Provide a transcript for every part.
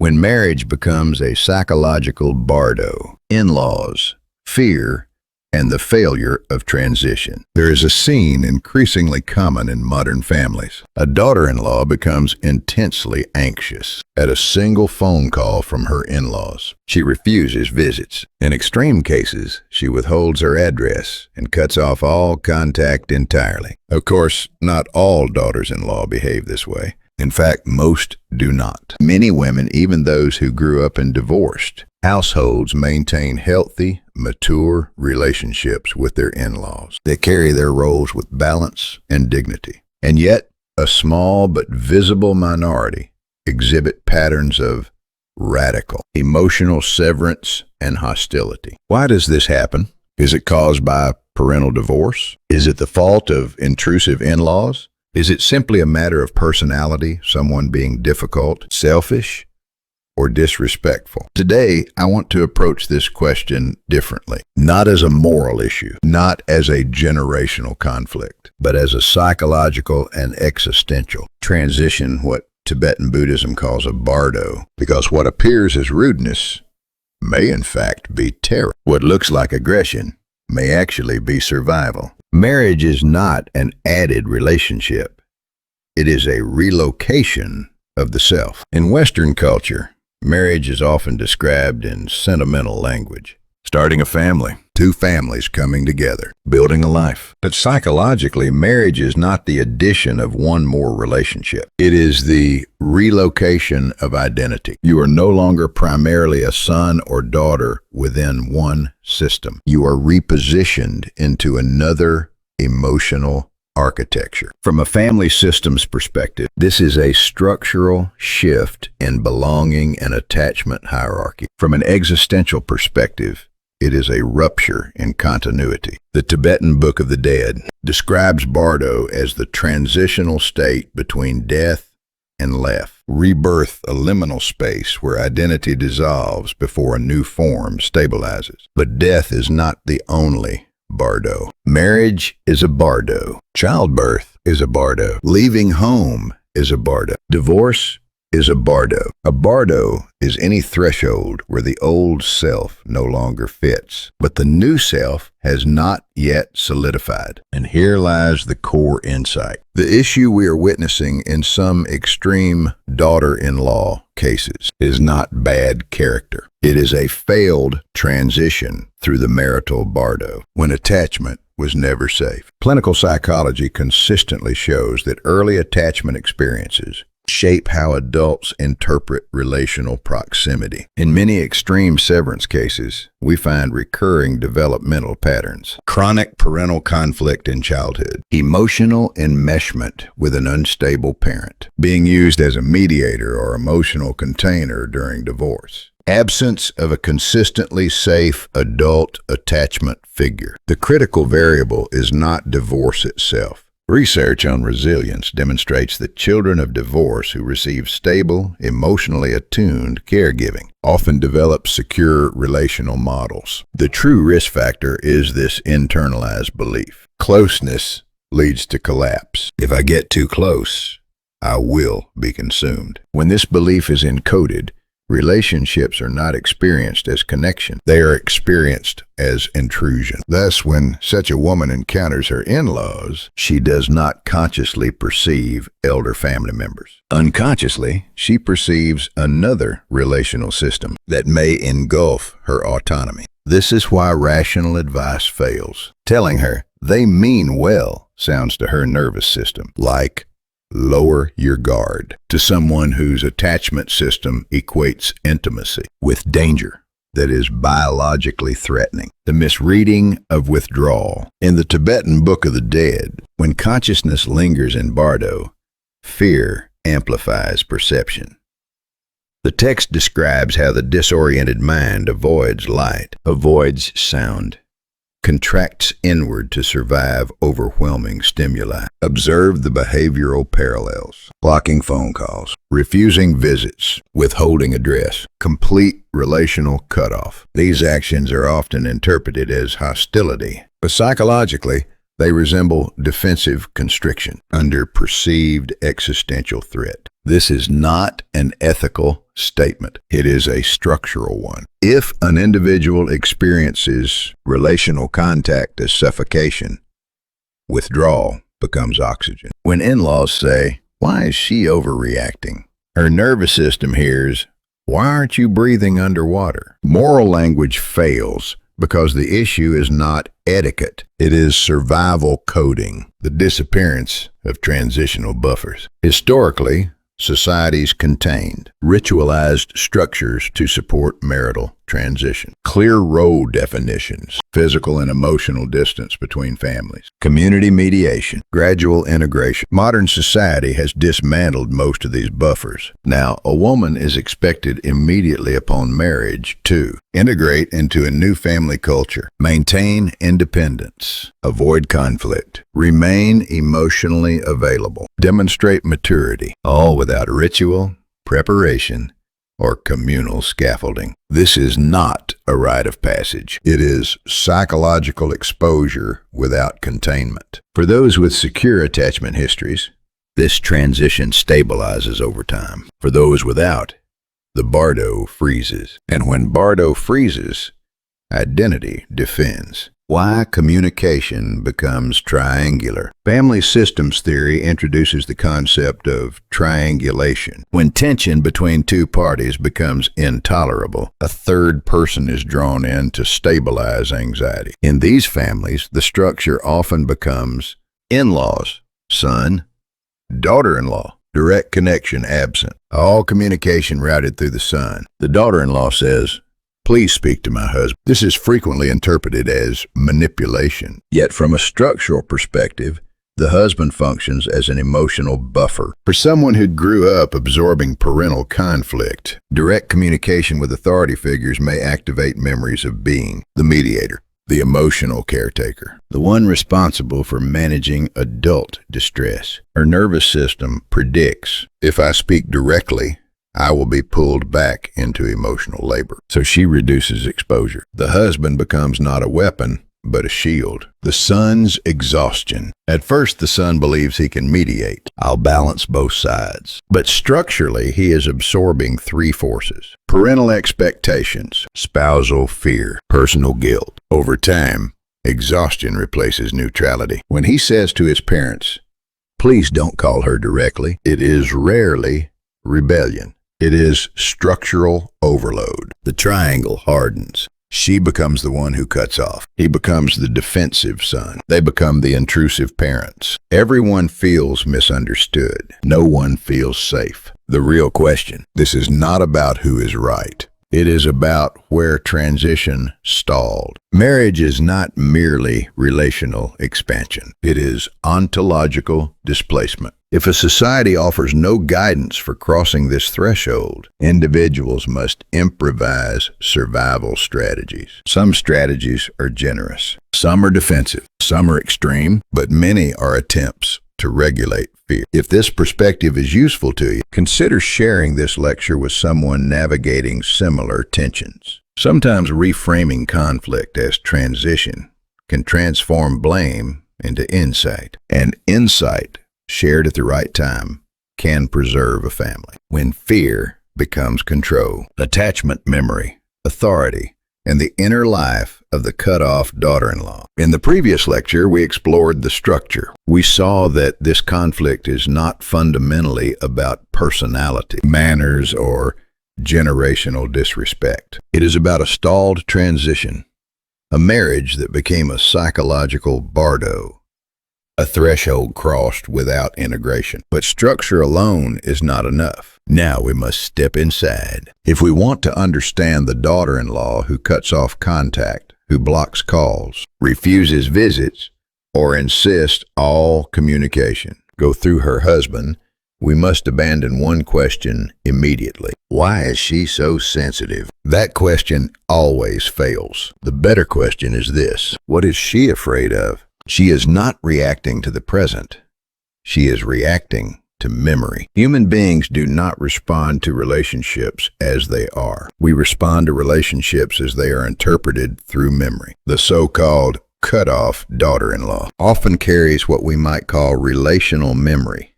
When marriage becomes a psychological bardo, in-laws, fear, and the failure of transition. There is a scene increasingly common in modern families. A daughter-in-law becomes intensely anxious at a single phone call from her in-laws. She refuses visits. In extreme cases, she withholds her address and cuts off all contact entirely. Of course, not all daughters-in-law behave this way. In fact, most do not. Many women, even those who grew up in divorced households, maintain healthy, mature relationships with their in-laws. They carry their roles with balance and dignity. And yet, a small but visible minority exhibit patterns of radical, emotional severance and hostility. Why does this happen? Is it caused by parental divorce? Is it the fault of intrusive in-laws? Is it simply a matter of personality, someone being difficult, selfish, or disrespectful? Today, I want to approach this question differently, not as a moral issue, not as a generational conflict, but as a psychological and existential transition, what Tibetan Buddhism calls a bardo, because what appears as rudeness may in fact be terror. What looks like aggression may actually be survival. Marriage is not an added relationship. It is a relocation of the self. In Western culture, marriage is often described in sentimental language. Starting a family, two families coming together, building a life. But psychologically, marriage is not the addition of one more relationship. It is the relocation of identity. You are no longer primarily a son or daughter within one system. You are repositioned into another emotional architecture. From a family systems perspective, this is a structural shift in belonging and attachment hierarchy. From an existential perspective, it is a rupture in continuity. The Tibetan Book of the Dead describes Bardo as the transitional state between death and life. Rebirth, a liminal space where identity dissolves before a new form stabilizes. But death is not the only Bardo. Marriage is a Bardo. Childbirth is a Bardo. Leaving home is a Bardo. Divorce is a Bardo. A Bardo is any threshold where the old self no longer fits, but the new self has not yet solidified. And here lies the core insight. The issue we are witnessing in some extreme daughter-in-law cases is not bad character. It is a failed transition through the marital Bardo, when attachment was never safe. Clinical psychology consistently shows that early attachment experiences shape how adults interpret relational proximity. In many extreme severance cases, we find recurring developmental patterns: chronic parental conflict in childhood, emotional enmeshment with an unstable parent, being used as a mediator or emotional container during divorce, absence of a consistently safe adult attachment figure. The critical variable is not divorce itself. Research on resilience demonstrates that children of divorce who receive stable, emotionally attuned caregiving often develop secure relational models. The true risk factor is this internalized belief. Closeness leads to collapse. If I get too close, I will be consumed. When this belief is encoded, relationships are not experienced as connection. They are experienced as intrusion. Thus, when such a woman encounters her in-laws, she does not consciously perceive elder family members. Unconsciously, she perceives another relational system that may engulf her autonomy. This is why rational advice fails. Telling her they mean well sounds to her nervous system like lower your guard, to someone whose attachment system equates intimacy with danger that is biologically threatening. The misreading of withdrawal. In the Tibetan Book of the Dead, when consciousness lingers in Bardo, fear amplifies perception. The text describes how the disoriented mind avoids light, avoids sound, contracts inward to survive overwhelming stimuli. Observe the behavioral parallels: blocking phone calls, refusing visits, withholding address, complete relational cutoff. These actions are often interpreted as hostility, but psychologically, they resemble defensive constriction under perceived existential threat. This is not an ethical statement. It is a structural one. If an individual experiences relational contact as suffocation, withdrawal becomes oxygen. When in-laws say, "Why is she overreacting?" her nervous system hears, "Why aren't you breathing underwater?" Moral language fails because the issue is not etiquette. It is survival coding, the disappearance of transitional buffers. Historically, societies contained ritualized structures to support marital transition, clear role definitions, physical and emotional distance between families, community mediation, gradual integration. Modern society has dismantled most of these buffers. Now, a woman is expected immediately upon marriage to integrate into a new family culture, maintain independence, avoid conflict, remain emotionally available, demonstrate maturity, all without ritual, preparation, or communal scaffolding. This is not a rite of passage. It is psychological exposure without containment. For those with secure attachment histories, this transition stabilizes over time. For those without, the Bardo freezes. And when Bardo freezes, identity defends. Why communication becomes triangular. Family systems theory introduces the concept of triangulation. When tension between two parties becomes intolerable, a third person is drawn in to stabilize anxiety. In these families, the structure often becomes in-laws, son, daughter-in-law, direct connection absent, all communication routed through the son. The daughter-in-law says, "Please speak to my husband." This is frequently interpreted as manipulation. Yet from a structural perspective, the husband functions as an emotional buffer. For someone who grew up absorbing parental conflict, direct communication with authority figures may activate memories of being the mediator, the emotional caretaker, the one responsible for managing adult distress. Her nervous system predicts, if I speak directly, I will be pulled back into emotional labor. So she reduces exposure. The husband becomes not a weapon, but a shield. The son's exhaustion. At first, the son believes he can mediate. I'll balance both sides. But structurally, he is absorbing three forces: parental expectations, spousal fear, personal guilt. Over time, exhaustion replaces neutrality. When he says to his parents, "Please don't call her directly," it is rarely rebellion. It is structural overload. The triangle hardens. She becomes the one who cuts off. He becomes the defensive son. They become the intrusive parents. Everyone feels misunderstood. No one feels safe. The real question, this is not about who is right. It is about where transition stalled. Marriage is not merely relational expansion. It is ontological displacement. If a society offers no guidance for crossing this threshold, individuals must improvise survival strategies. Some strategies are generous. Some are defensive. Some are extreme, but many are attempts to regulate fear. If this perspective is useful to you, consider sharing this lecture with someone navigating similar tensions. Sometimes reframing conflict as transition can transform blame into insight, and insight shared at the right time can preserve a family. When fear becomes control, attachment memory, authority, and the inner life of the cut-off daughter-in-law. In the previous lecture, we explored the structure. We saw that this conflict is not fundamentally about personality, manners, or generational disrespect. It is about a stalled transition, a marriage that became a psychological bardo, a threshold crossed without integration. But structure alone is not enough. Now we must step inside. If we want to understand the daughter-in-law who cuts off contact, who blocks calls, refuses visits, or insists all communication go through her husband, we must abandon one question immediately. Why is she so sensitive? That question always fails. The better question is this: what is she afraid of? She is not reacting to the present. She is reacting to memory. Human beings do not respond to relationships as they are. We respond to relationships as they are interpreted through memory. The so-called cutoff daughter-in-law often carries what we might call relational memory.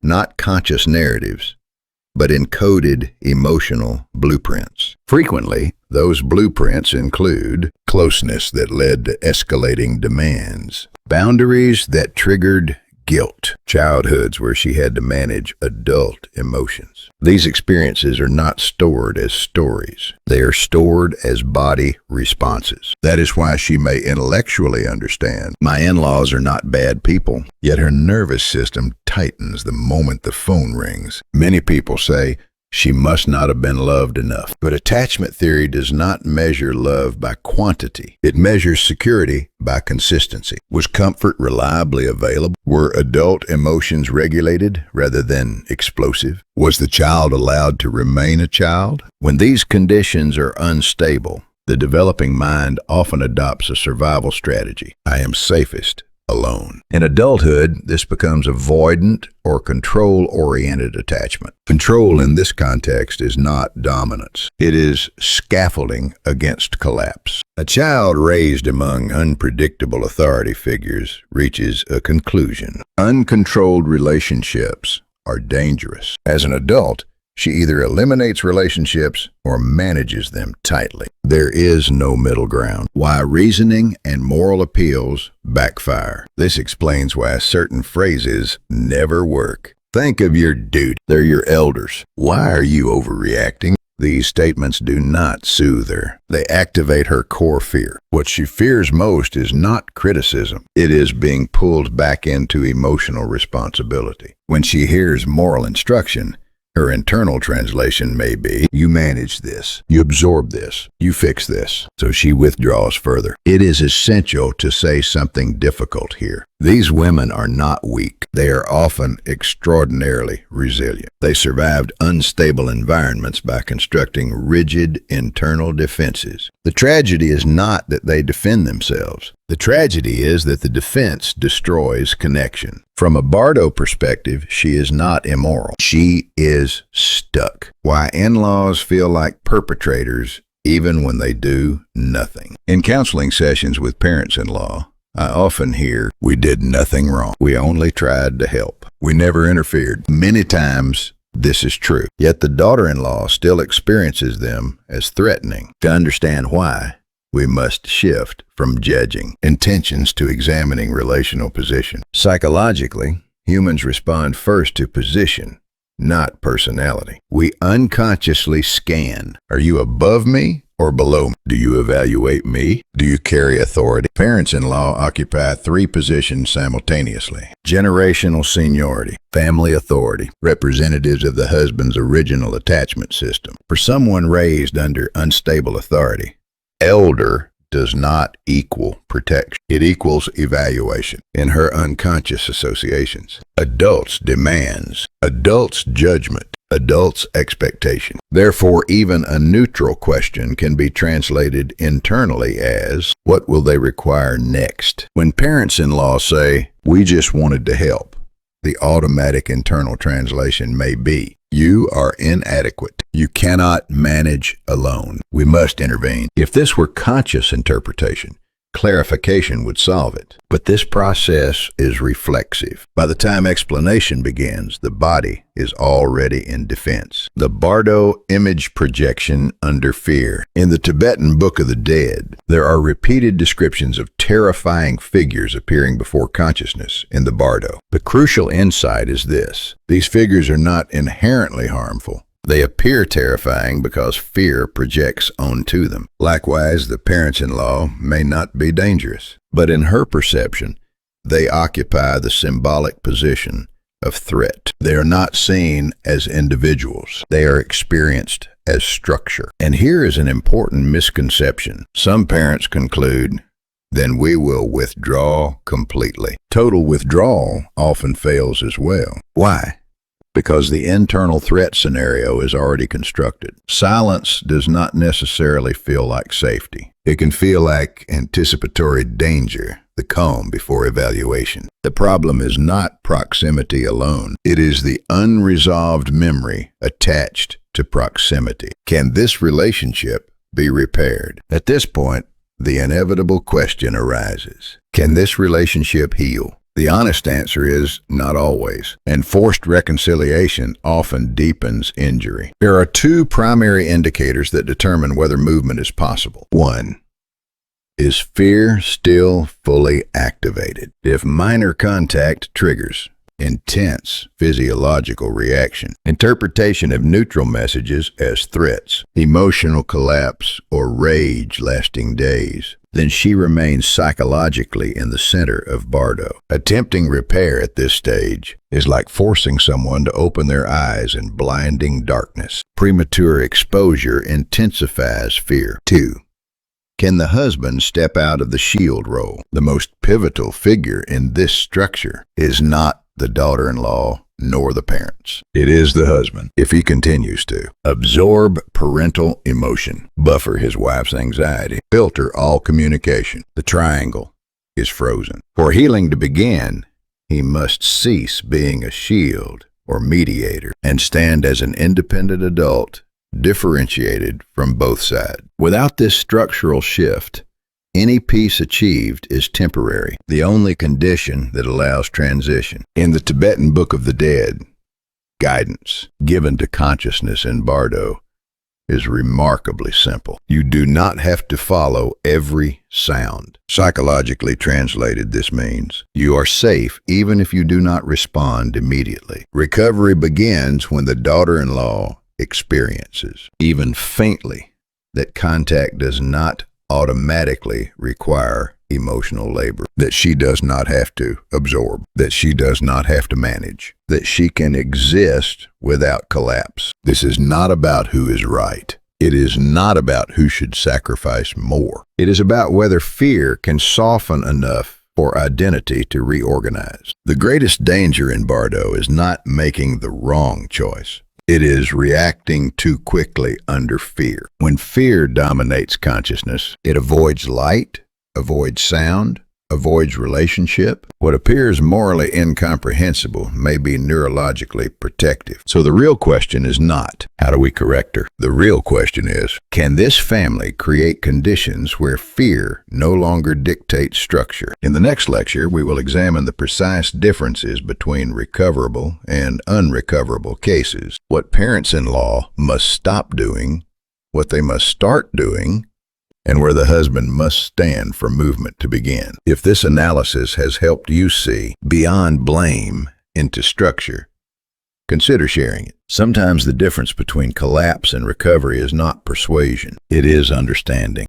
not conscious narratives, but encoded emotional blueprints. Frequently, those blueprints include closeness that led to escalating demands, boundaries that triggered guilt, childhoods where she had to manage adult emotions. These experiences are not stored as stories. They are stored as body responses. That is why she may intellectually understand, my in-laws are not bad people, yet her nervous system tightens the moment the phone rings. Many people say, she must not have been loved enough. But attachment theory does not measure love by quantity. It measures security by consistency. Was comfort reliably available? Were adult emotions regulated rather than explosive? Was the child allowed to remain a child? When these conditions are unstable, the developing mind often adopts a survival strategy. I am safest alone. In adulthood, this becomes avoidant or control-oriented attachment. Control in this context is not dominance. It is scaffolding against collapse. A child raised among unpredictable authority figures reaches a conclusion. Uncontrolled relationships are dangerous. As an adult, she either eliminates relationships or manages them tightly. There is no middle ground. Why reasoning and moral appeals backfire. This explains why certain phrases never work. Think of your duty. They're your elders. Why are you overreacting? These statements do not soothe her. They activate her core fear. What she fears most is not criticism. It is being pulled back into emotional responsibility. When she hears moral instruction, her internal translation may be, you manage this, you absorb this, you fix this. So she withdraws further. It is essential to say something difficult here. These women are not weak. They are often extraordinarily resilient. They survived unstable environments by constructing rigid internal defenses. The tragedy is not that they defend themselves. The tragedy is that the defense destroys connection. From a Bardo perspective, she is not immoral. She is stuck. Why in-laws feel like perpetrators even when they do nothing. In counseling sessions with parents-in-law, I often hear, we did nothing wrong. We only tried to help. We never interfered. Many times, this is true. Yet the daughter-in-law still experiences them as threatening. To understand why, we must shift from judging intentions to examining relational position. Psychologically, humans respond first to position, not personality. We unconsciously scan. Are you above me or below me? Do you evaluate me? Do you carry authority? Parents-in-law occupy three positions simultaneously. Generational seniority, family authority, representatives of the husband's original attachment system. For someone raised under unstable authority, elder does not equal protection. It equals evaluation. In her unconscious associations, adults demands, adults judgment, adults expectation. Therefore, even a neutral question can be translated internally as, what will they require next? When parents-in-law say, we just wanted to help, the automatic internal translation may be, you are inadequate. You cannot manage alone. We must intervene. If this were conscious interpretation, clarification would solve it. But this process is reflexive. By the time explanation begins, the body is already in defense. The Bardo image projection under fear. In the Tibetan Book of the Dead, there are repeated descriptions of terrifying figures appearing before consciousness in the Bardo. The crucial insight is this: these figures are not inherently harmful. They appear terrifying because fear projects onto them. Likewise, the parents-in-law may not be dangerous, but in her perception, they occupy the symbolic position of threat. They are not seen as individuals. They are experienced as structure. And here is an important misconception. Some parents conclude, then we will withdraw completely. Total withdrawal often fails as well. Why? Because the internal threat scenario is already constructed. Silence does not necessarily feel like safety. It can feel like anticipatory danger, the calm before evaluation. The problem is not proximity alone. It is the unresolved memory attached to proximity. Can this relationship be repaired? At this point, the inevitable question arises. Can this relationship heal? The honest answer is not always, and forced reconciliation often deepens injury. There are two primary indicators that determine whether movement is possible. 1. Is fear still fully activated? If minor contact triggers intense physiological reaction, interpretation of neutral messages as threats, emotional collapse, or rage lasting days, then she remains psychologically in the center of Bardo. Attempting repair at this stage is like forcing someone to open their eyes in blinding darkness. Premature exposure intensifies fear. 2. Can the husband step out of the shield role? The most pivotal figure in this structure is not the daughter-in-law nor the parents. It is the husband. If he continues to absorb parental emotion, buffer his wife's anxiety, filter all communication, the triangle is frozen. For healing to begin, he must cease being a shield or mediator and stand as an independent adult, differentiated from both sides. Without this structural shift, any peace achieved is temporary, the only condition that allows transition. In the Tibetan Book of the Dead, guidance given to consciousness in Bardo is remarkably simple. You do not have to follow every sound. Psychologically translated, this means you are safe even if you do not respond immediately. Recovery begins when the daughter-in-law experiences, even faintly, that contact does not automatically require emotional labor, that she does not have to absorb, that she does not have to manage, that she can exist without collapse. This is not about who is right. It is not about who should sacrifice more. It is about whether fear can soften enough for identity to reorganize. The greatest danger in Bardo is not making the wrong choice. It is reacting too quickly under fear. When fear dominates consciousness, it avoids light, avoids sound, avoids relationship. What appears morally incomprehensible may be neurologically protective. So the real question is not, how do we correct her? The real question is, can this family create conditions where fear no longer dictates structure? In the next lecture, we will examine the precise differences between recoverable and unrecoverable cases, what parents-in-law must stop doing, what they must start doing, and where the husband must stand for movement to begin. If this analysis has helped you see beyond blame into structure, consider sharing it. Sometimes the difference between collapse and recovery is not persuasion, it is understanding.